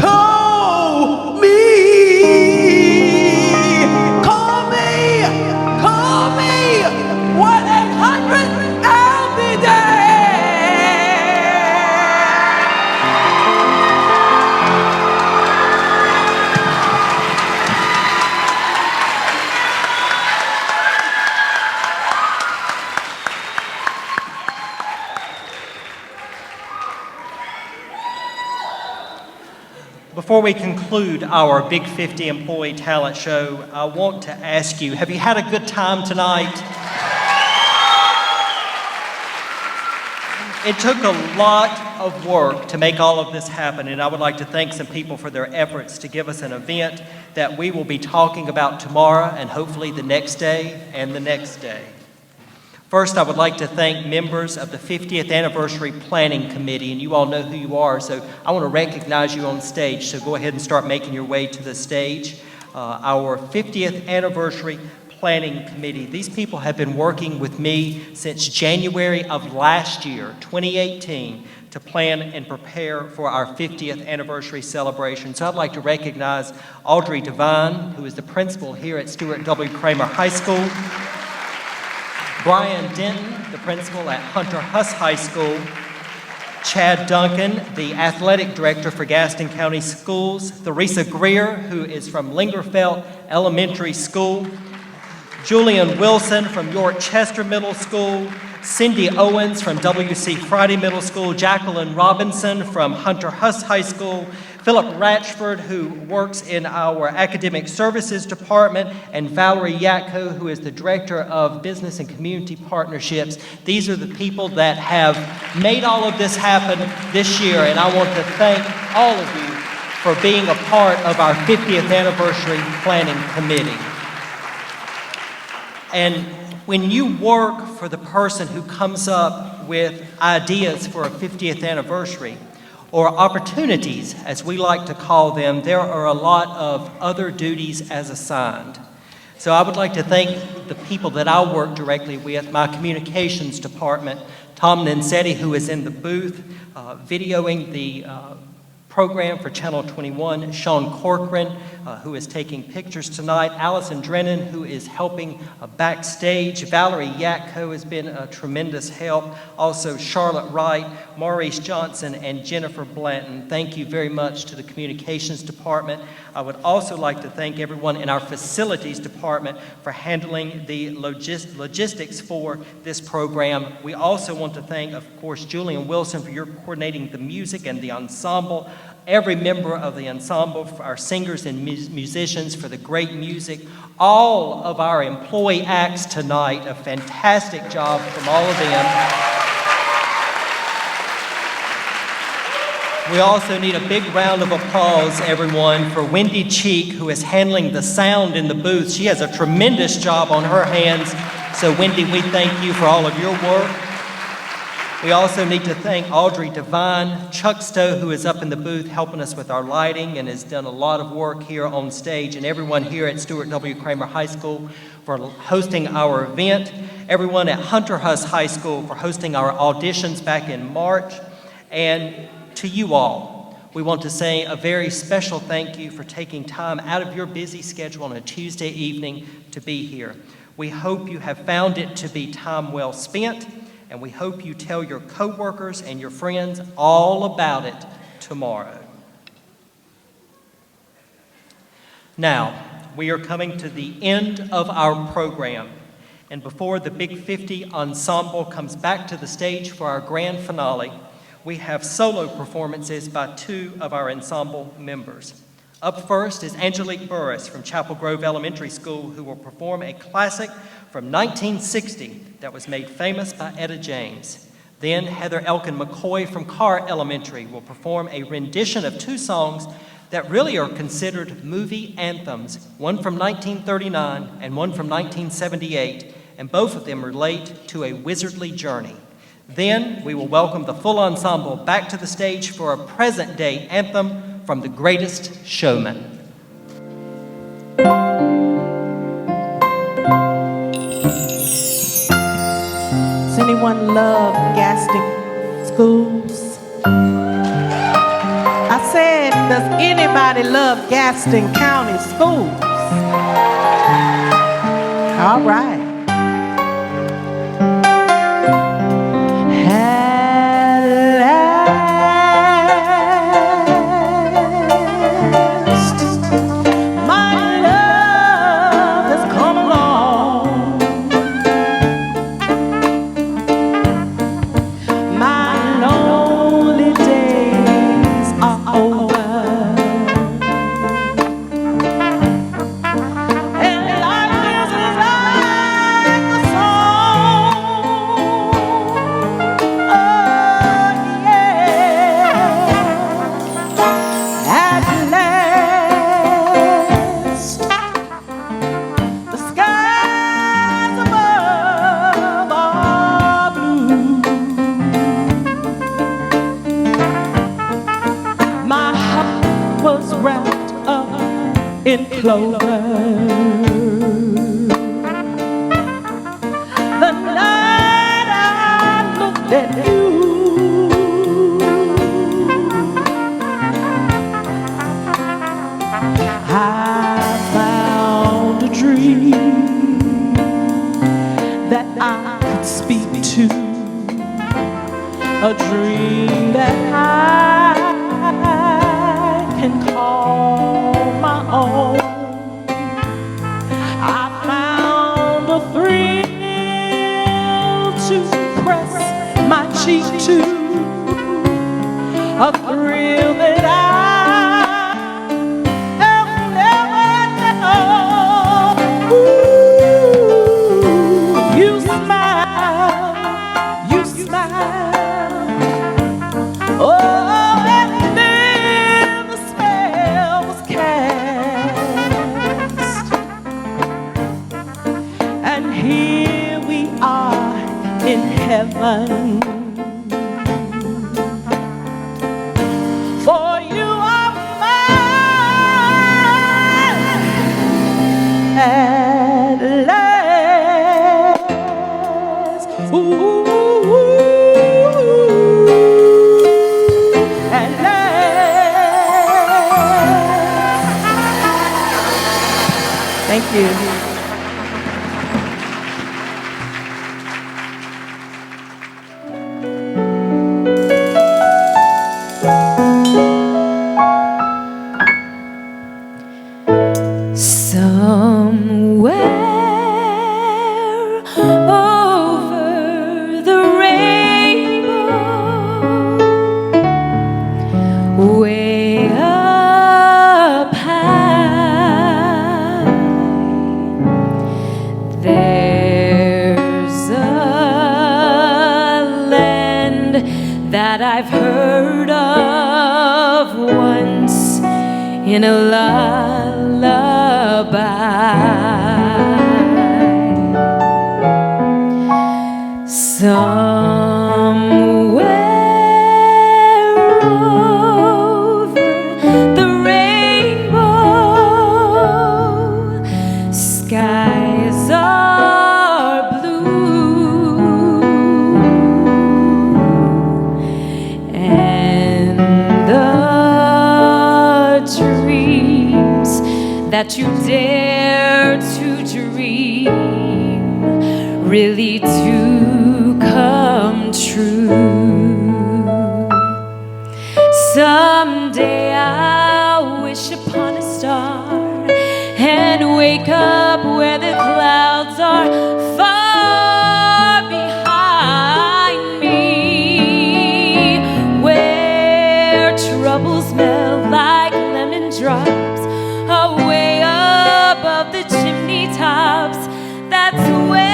Call me. Call me. Call me. 1-800, I'll be there. Before we conclude our Big 50 Employee Talent Show, I want to ask you, have you had a good time tonight? It took a lot of work to make all of this happen, and I would like to thank some people for their efforts to give us an event that we will be talking about tomorrow and hopefully the next day and the next day. First, I would like to thank members of the 50th Anniversary Planning Committee, and you all know who you are, so I want to recognize you on stage, so go ahead and start making your way to the stage. Our 50th Anniversary Planning Committee. These people have been working with me since January of last year, 2018, to plan and prepare for our 50th anniversary celebration. So I'd like to recognize Audrey Devine, who is the principal here at Stuart W. Cramer High School, Brian Denton, the principal at Hunter Huss High School, Chad Duncan, the athletic director for Gaston County Schools, Theresa Greer, who is from Lingerfeld Elementary School, Julian Wilson from York Chester Middle School, Cindy Owens from W.C. Friday Middle School, Jacqueline Robinson from Hunter Huss High School, Philip Ratchford, who works in our Academic Services Department, and Valerie Yatko, who is the Director of Business and Community Partnerships. These are the people that have made all of this happen this year, and I want to thank all of you for being a part of our 50th Anniversary Planning Committee. And when you work for the person who comes up with ideas for a 50th anniversary, or opportunities, as we like to call them, there are a lot of other duties as assigned. So I would like to thank the people that I work directly with, my communications department, Tom Nancetti, who is in the booth, videoing the program for Channel 21, Sean Corcoran, who is taking pictures tonight, Allison Drennan, who is helping backstage, Valerie Yatko has been a tremendous help, also Charlotte Wright, Maurice Johnson, and Jennifer Blanton. Thank you very much to the communications department. I would also like to thank everyone in our facilities department for handling the logistics for this program. We also want to thank, of course, Julian Wilson for your coordinating the music and the ensemble. every member of the ensemble, for our singers and musicians for the great music, all of our employee acts tonight, a fantastic job from all of them. We also need a big round of applause, everyone, for Wendy Cheek, who is handling the sound in the booth. She has a tremendous job on her hands. So Wendy, we thank you for all of your work. We also need to thank Audrey Devine, Chuck Stowe, who is up in the booth helping us with our lighting and has done a lot of work here on stage, and everyone here at Stuart W. Cramer High School for hosting our event, everyone at Hunter Huss High School for hosting our auditions back in March, and to you all, we want to say a very special thank you for taking time out of your busy schedule on a Tuesday evening to be here. We hope you have found it to be time well spent, and we hope you tell your coworkers and your friends all about it tomorrow. Now, we are coming to the end of our program, and before the Big 50 Ensemble comes back to the stage for our grand finale, we have solo performances by two of our ensemble members. Up first is Angelique Burris from Chapel Grove Elementary School, who will perform a classic from 1960 that was made famous by Etta James. Then Heather Elkin McCoy from Carr Elementary will perform a rendition of two songs that really are considered movie anthems, one from 1939 and one from 1978, and both of them relate to a wizardly journey. Then we will welcome the full ensemble back to the stage for a present-day anthem from The Greatest Showman. Does anyone love Gaston Schools? I said, does anybody love Gaston County Schools? All right. In clover, the night I looked at you, I found a dream that I could speak to, a dream that I can call my own. I found a thrill to press my cheek to, a thrill that I have never known. Ooh, you smile, you smile. Oh. In heaven, for you are mine at last. Ooh, at last. Thank you. Way that I've heard of once in a lullaby. Somewhere over the rainbow, skies are blue, and the dreams that you dare to dream really do come true. Someday I'll wish upon a star and wake up where the clouds are far behind me, where troubles melt like lemon drops away above the chimney tops. That's where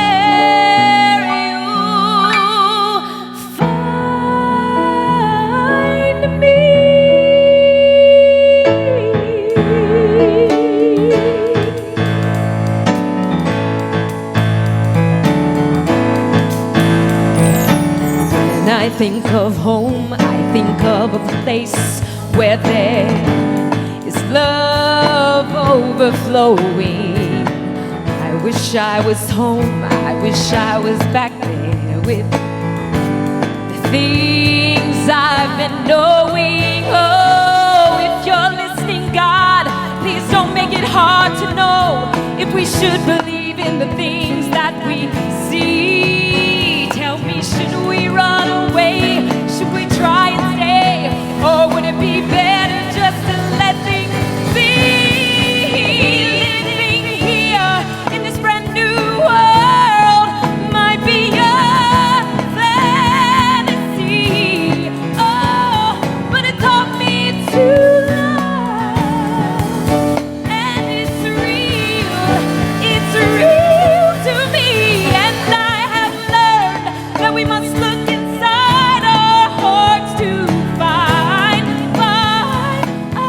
I think of home, I think of a place where there is love overflowing. I wish I was home, I wish I was back there with the things I've been knowing. Oh, if you're listening, God, please don't make it hard to know if we should believe in the things that we see. Tell me, should we run away? Should we try and stay? Or would it be better just to let things be? Living here in this brand new world might be a fantasy. Oh, but it taught me to love, and it's real to me. And I have learned that we must look inside our hearts to find a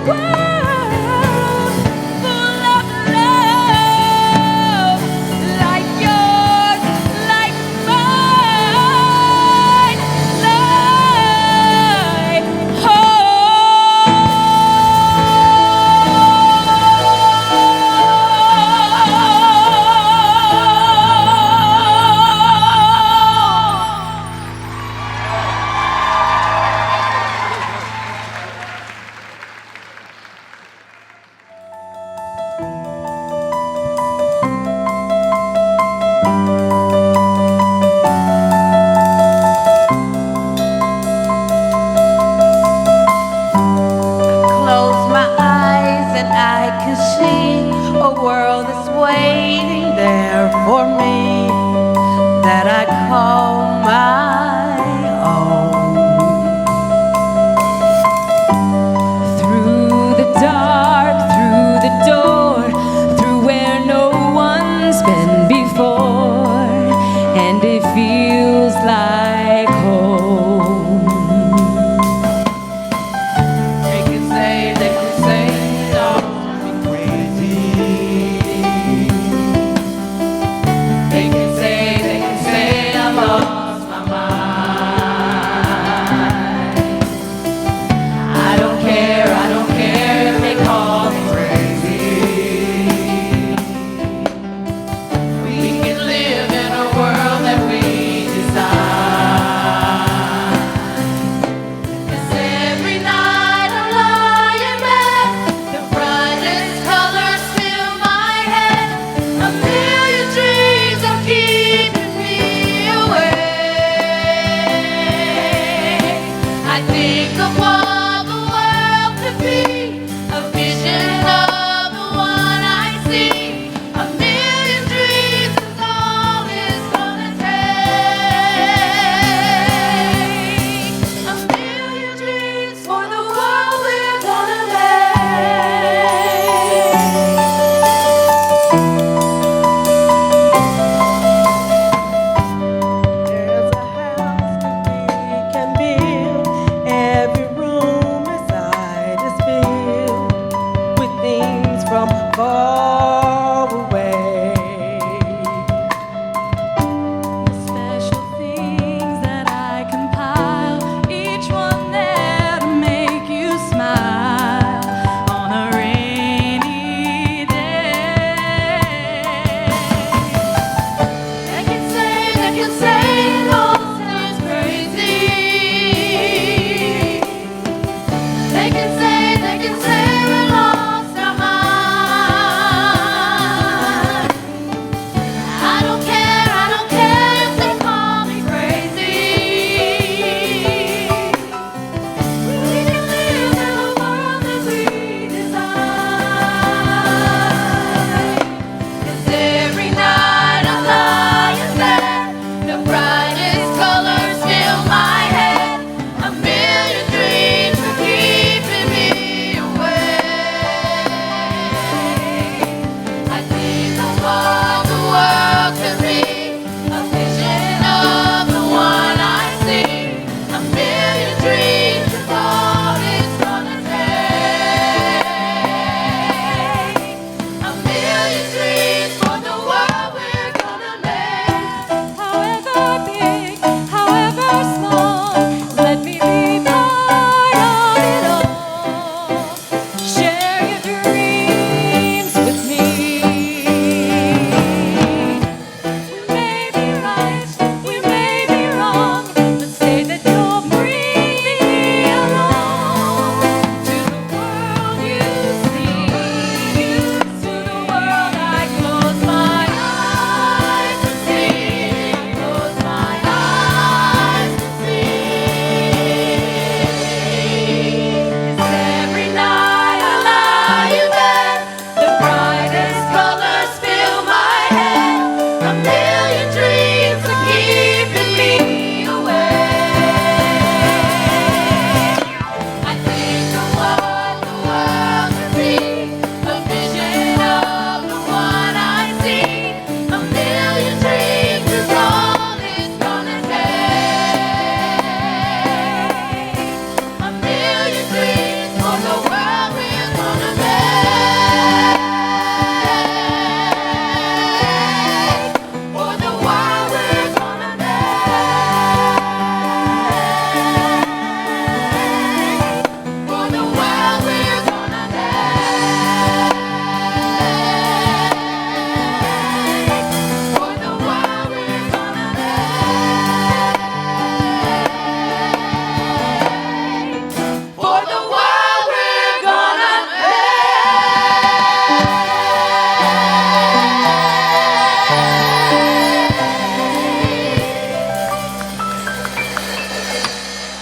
world full of love, like yours, like mine, like Close my eyes and I can see a world that's waiting there for me, that I call my own. through the dark, through the door, through where no one's been before, and it feels like home. They can say it all be crazy. They can say I lost my mind. I don't care if they call me crazy. We can live in a world that we desire.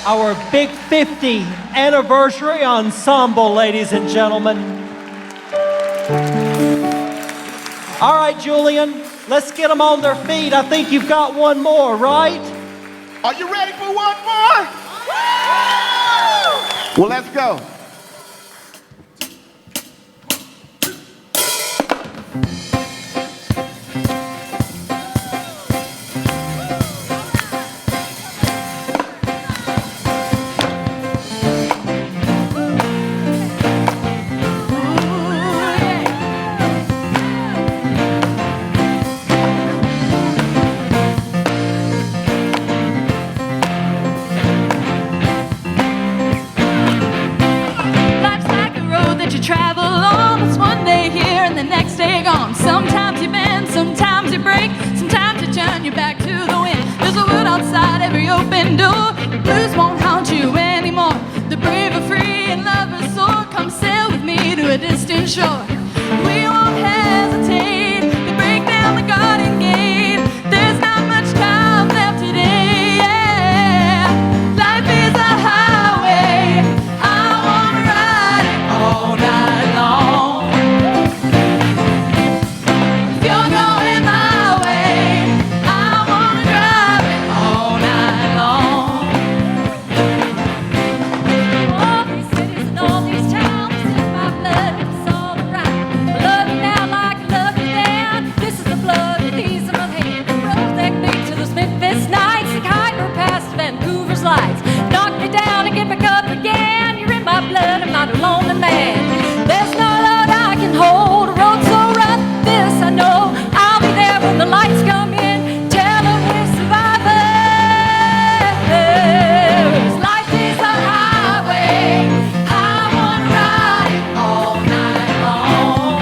our Big 50 anniversary ensemble, ladies and gentlemen. All right, Julian, let's get them on their feet. I think you've got one more, right? Are you ready for one more? Well, let's go. Travel on, it's one day here and the next day gone. Sometimes you bend, sometimes you break, sometimes you turn your back to the wind. There's a word outside every open door. The blues won't haunt you anymore. The brave are free and lovers soar. Come sail with me to a distant shore. We won't hesitate to break down the garden gate. There's not much time left today. Yeah. Life is a highway. I wanna ride it all night long. If you're going my way, I wanna drive it all night long. All these cities and all these towns, it's in my blood, it's all around. I love you now like I love you then. This is the blood that leads in my hand. Roads that lead to those Memphis nights, the Khyber past Vancouver's lights. Knock me down and get back up again. You're in my blood, I'm not a lonely man. There's no load I can hold, a road so rough, this I know. I'll be there when the lights come in, tell them we're survivors. Life is a highway, I wanna ride it all night long.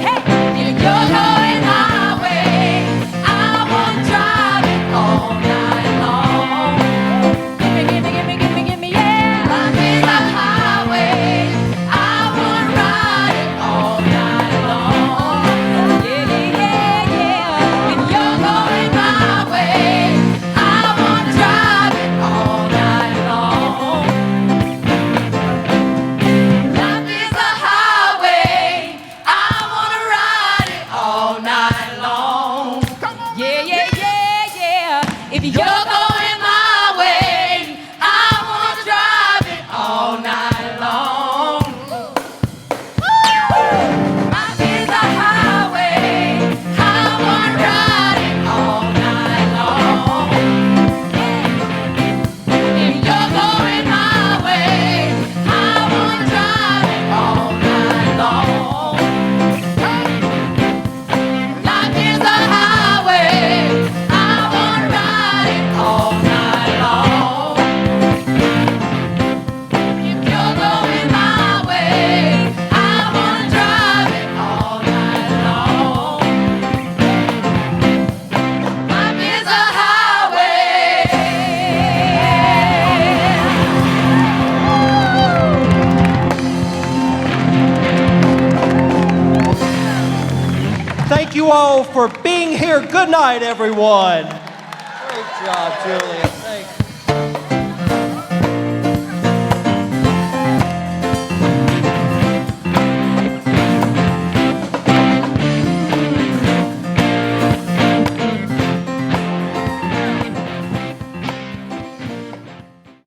Hey, if you're going my way, I wanna drive it all night long. Give me, yeah. Life is a highway, I wanna ride it all night long. Yeah, yeah, yeah. If you're going my way, I wanna drive it all night long. Life is a highway, I wanna ride it all night long. Yeah, yeah, yeah, yeah. If you're going my way, I wanna drive it all night long. Life is a highway, I wanna ride it all night long. If you're going my way, I wanna drive it all night long. Life is a highway, I wanna ride it all night long. If you're going my way, I wanna drive it all night long. Life is a highway. Thank you all for being here. Good night, everyone. Great job, Julian.